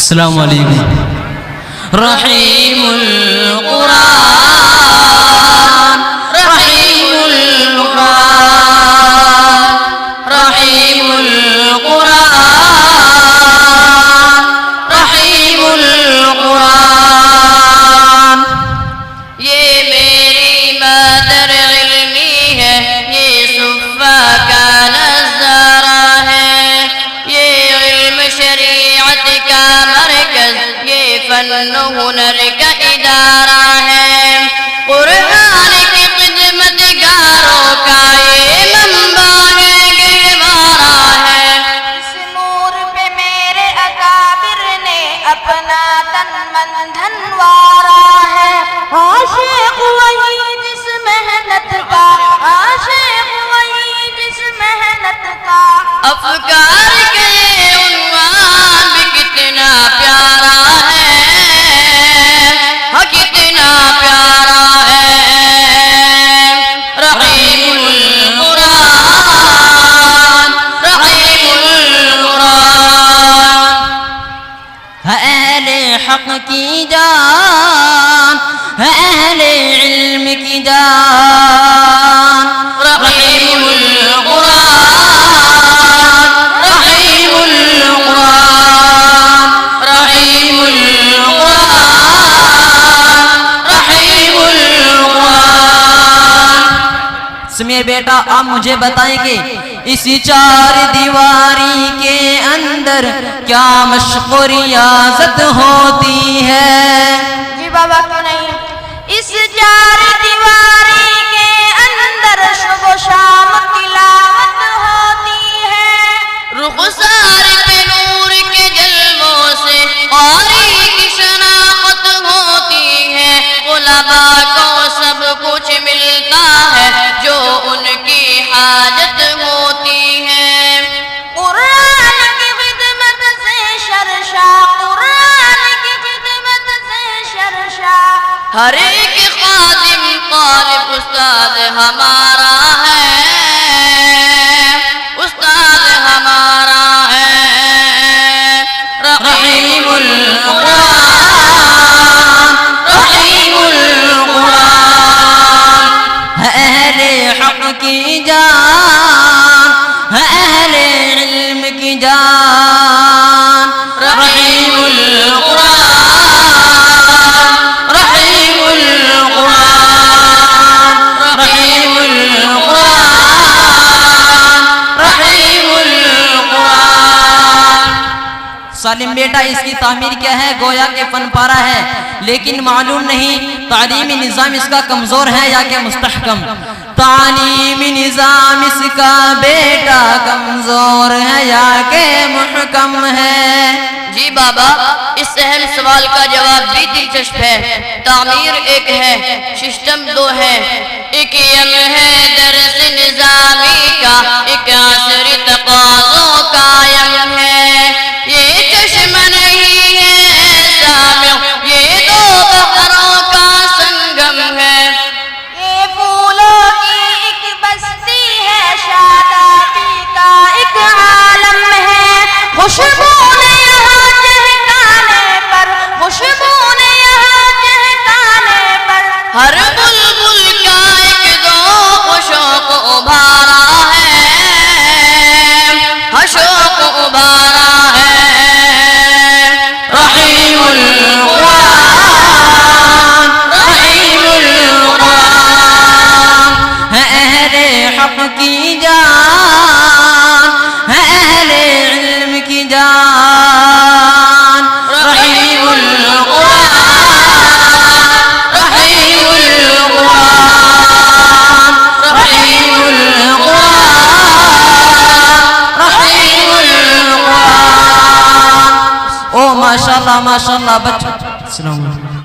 السلام علیکم. رحیم القرآن رحیم القرآن رحیم القرآن رحیم القرآن. یہ میری مادر علمی ہے، یہ صفا کا نظارہ ہے، یہ علم شریعت کا مرکز، یہ فن و ہنر کا ادارہ ہے، قرآن کی خدمت گاروں کا یہ منبع ہے، گہوارہ ہے. اس نور پہ میرے اکابر نے اپنا تن من دھن وارا ہے. عاشق وہی جس محنت کا، عاشق وہی جس محنت کا. افکار کے عنوان بھی کتنا پیارا ہے، ہاں کتنا پیارا ہے. رحیم القرآن رحیم القرآن. اہل حق کی جان، اہل علم کی جان. رحیم القرآن رحیم القرآن رحیم القرآن رحیم القرآن. سمیع بیٹا آپ مجھے بتائیں کہ اسی چار دیواری کے اندر کیا مشق و ریاضت ہوتی ہے؟ جی بابا کیوں نہیں. اس چار دیواری کے اندر صبح و شام تلاوت ہوتی ہے. رخسار پہ نور کے جلووں سے قاری کی شناخت ہوتی ہے، علماء کو سب کچھ ملتا ہے جو ان کی حاجت ہوتی ہے. قرآن کی خدمت سے شرشا، قرآن کی خدمت سے شرشا. ہر ایک خادم طالب استاد ہمارا ہے، استاد ہمارا ہے. رحیم القرآن رحیم القرآن. اہل حق کی جان، اہل علم کی جان. رحیم القرآن رحیم القرآن رحیم القرآن رحیم القرآن. سالم بیٹا اس کی تعمیر کیا ہے؟ گویا کہ فن پارا ہے، لیکن معلوم نہیں تعلیمی نظام اس کا کمزور ہے یا کہ مستحکم. تعلیمی نظام اس کا بیٹا کمزور ہے یا کہ محکم ہے؟ جی بابا اس اہم سوال کا جواب بھی دلچسپ ہے. تعمیر ایک ہے، سسٹم دو ہے. ایک یم ہے درس نظامی کا، ایک عصری تقاضوں کا یم ہے. یہ چشم نہیں ہے سامع، یہ دو بحروں کا سنگم ہے. یہ پھولوں کی ایک بستی ہے، شادابی کا ایک عالم ہے. خوشبو نے یہاں چہکانے پر، خوشبو نے یہاں چہکانے پر. ہر بلبل کا ایک ذوق و شوق ابھارا ہے، ہر شوق ابھارا ہے. رحیم القرآن رحیم القرآن. اہل حق کی جان، اہل علم کی جان. رحیم القرآن رحیم القرآن رحیم القرآن رحیم القرآن. او ماشاءاللہ ماشاءاللہ بچوں. السلام